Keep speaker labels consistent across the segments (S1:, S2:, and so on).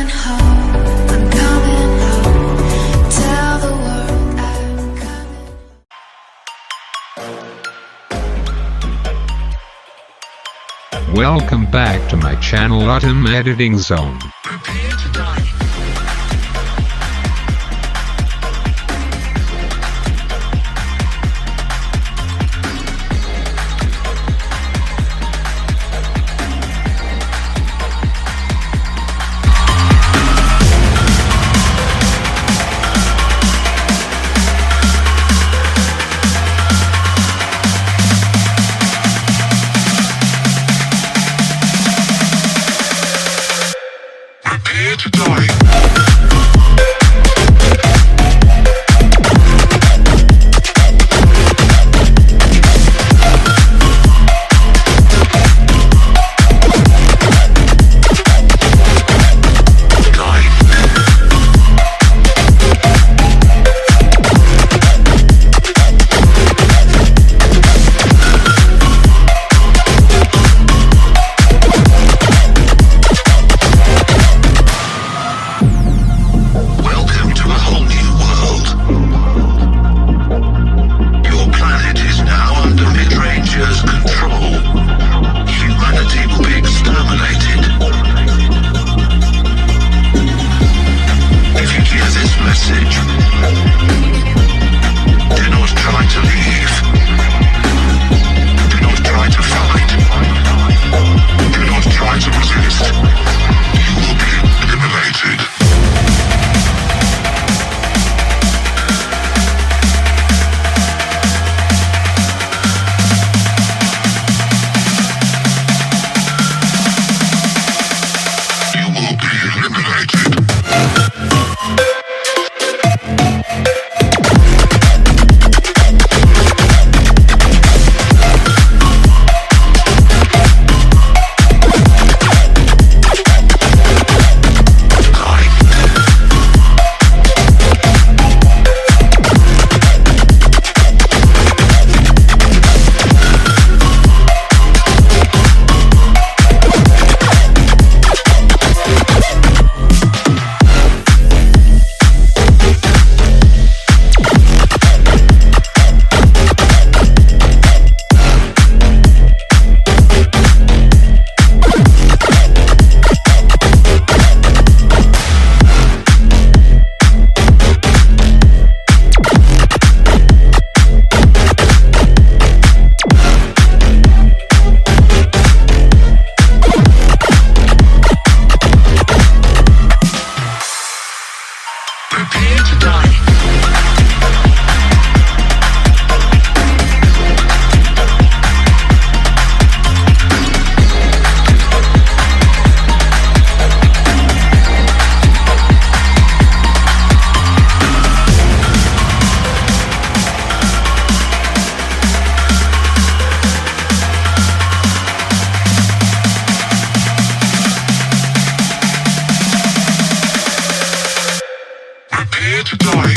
S1: coming home, I'm coming home. Tell the world I'm coming.
S2: Welcome back to my channel Uttam Editing Zone.
S3: Prepare to die. Prepare to die. Welcome to a whole new world. Your planet is now under mid-rangers' control. Humanity will be exterminated. If you hear this message, do not try to leave. Do not try to fight. Do not try to resist. You will be eliminated. You will be eliminated. Prepare to die. Prepare to die.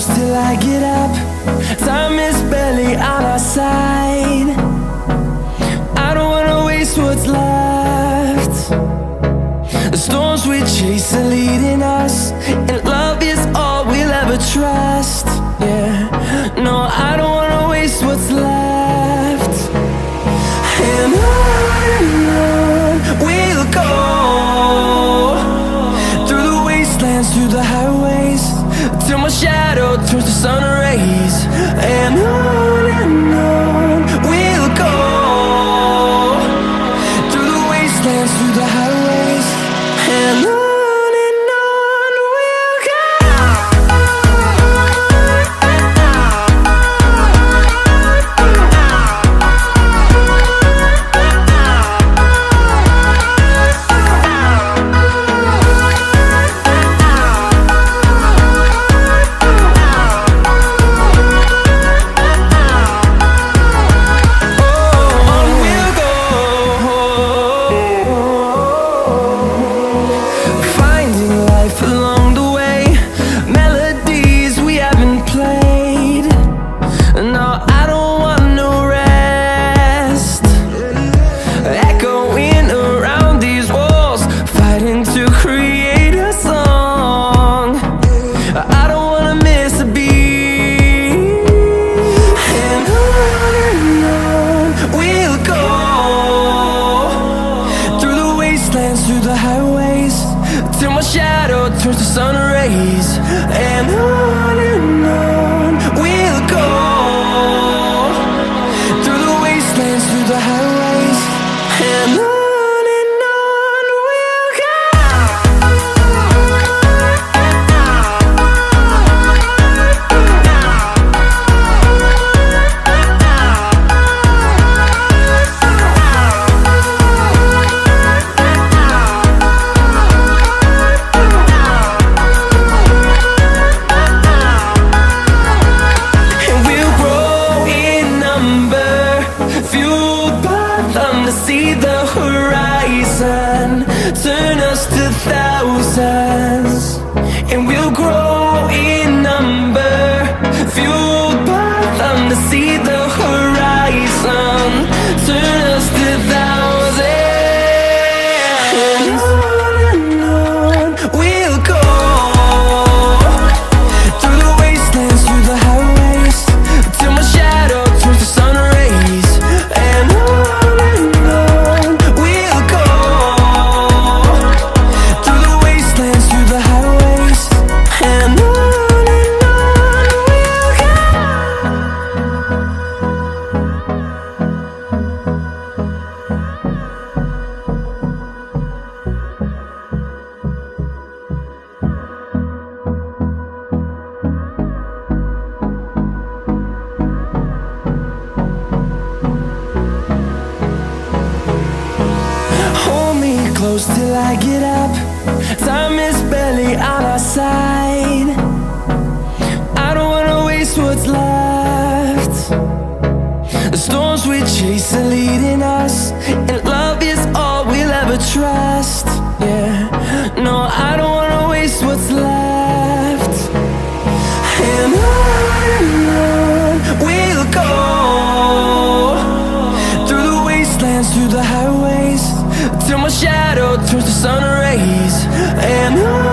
S4: close till I get up. Time is barely on our side. I don't wanna waste what's left. The storms we chase are leading us, and love is all we'll ever trust. Yeah, no, I don't wanna waste what's left. And on we'll go, through the wastelands, through the highways, till my shadow turns to sun rays. And on we'll go, through the wastelands, through the highways, and on we'll go. Through the highways, till my shadow turns to sun rays. And on we'll go, through the wastelands, through the highways, and on we'll go. See the horizon turn us to thousands, and we'll grow in number, fueled by them to see the horizon turn us to thousands. And on we'll go, through the wastelands, through the highways, till my shadow turns to sun rays. And close till I get up. Time is barely on our side. I don't wanna waste what's left. The storms we chase are leading us, and love is all we'll ever trust. Yeah, no, I don't wanna waste what's left. And on we'll go, through the wastelands, through the highways, till my shadow turns to sun rays. And on